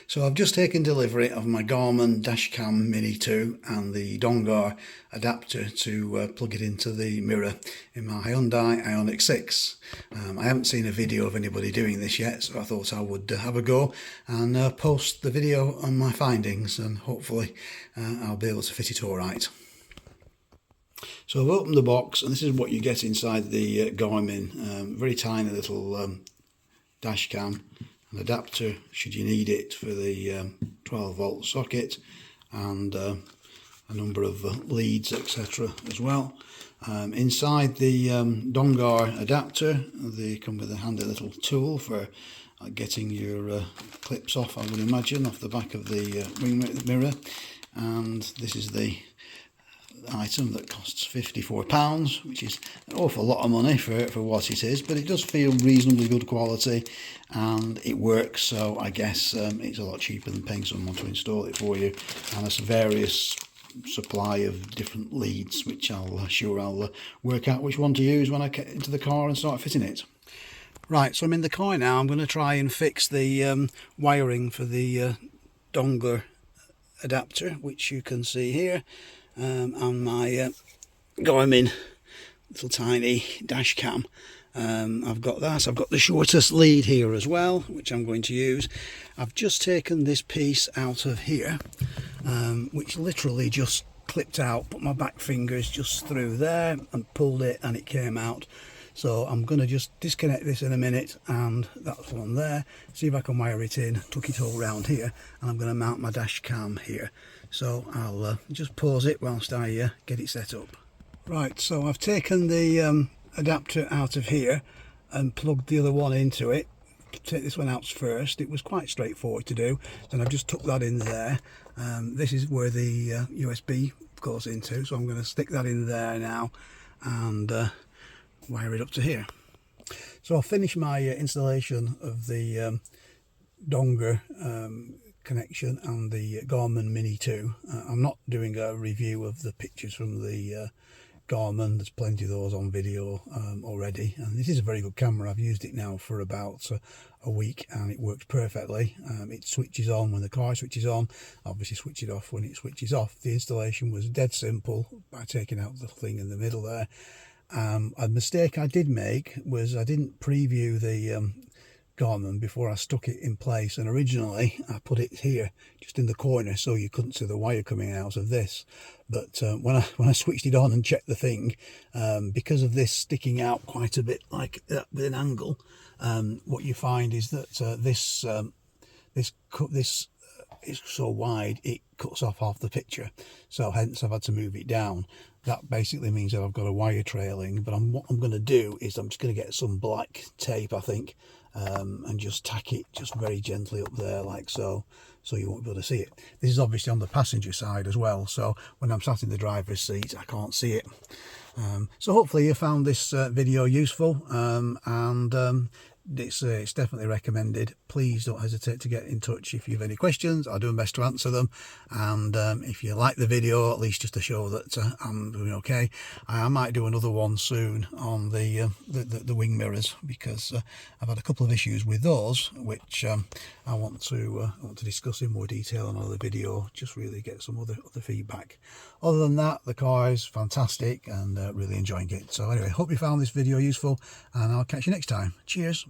So I've just taken delivery of my Garmin Dashcam Mini 2 and the Dongar adapter to plug it into the mirror in my Hyundai Ioniq 6. I haven't seen a video of anybody doing this yet, so I thought I would have a go and post the video on my findings, and hopefully I'll be able to fit it all right. So I've opened the box, and this is what you get inside the Garmin. Very tiny little dash cam, an adapter should you need it for the 12-volt socket, and a number of leads, etc. as well. Inside the Dongar adapter, they come with a handy little tool for getting your clips off, I would imagine, off the back of the wing mirror. And this is the item that costs £54, which is an awful lot of money for what it is, but it does feel reasonably good quality and it works, so I guess it's a lot cheaper than paying someone to install it for you. And there's various supply of different leads, which I'll work out which one to use when I get into the car and start fitting it. Right, so I'm in the car now. I'm going to try and fix the wiring for the Dongar adapter, which you can see here. On my Garmin little tiny dash cam. I've got that. I've got the shortest lead here as well, which I'm going to use. I've just taken this piece out of here, which literally just clipped out, put my back fingers just through there and pulled it, and it came out. So I'm going to just disconnect this in a minute, and that's one there. See if I can wire it in, tuck it all round here, and I'm going to mount my dash cam here. So I'll just pause it whilst I get it set up. Right, so I've taken the adapter out of here and plugged the other one into it. Take this one out first. It was quite straightforward to do. Then I've just tucked that in there. This is where the USB goes into, so I'm going to stick that in there now and wire it up to here. So I'll finish my installation of the Dongar connection and the Garmin Mini 2. I'm not doing a review of the pictures from the Garmin. There's plenty of those on video already, and this is a very good camera. I've used it now for about a week and it works perfectly. It switches on when the car switches on, obviously switch it off when it switches off. The installation was dead simple by taking out the thing in the middle there. A mistake I did make was I didn't preview the Garmin before I stuck it in place, and originally I put it here just in the corner so you couldn't see the wire coming out of this. But when I switched it on and checked the thing, because of this sticking out quite a bit like that with an angle, what you find is that this is so wide it cuts off half the picture, so hence I've had to move it down. That basically means that I've got a wire trailing, but what I'm going to do is I'm just going to get some black tape, I think, and just tack it just very gently up there like so you won't be able to see it. This is obviously on the passenger side as well, so when I'm sat in the driver's seat I can't see it. So hopefully you found this video useful, and it's definitely recommended. Please don't hesitate to get in touch if you have any questions. I'll do my best to answer them, and if you like the video, at least just to show that I'm doing okay. I might do another one soon on the wing mirrors, because I've had a couple of issues with those, which I want to discuss in more detail on another video, just really get some other feedback. Other than that, the car is fantastic and really enjoying it. So anyway, hope you found this video useful, and I'll catch you next time. Cheers.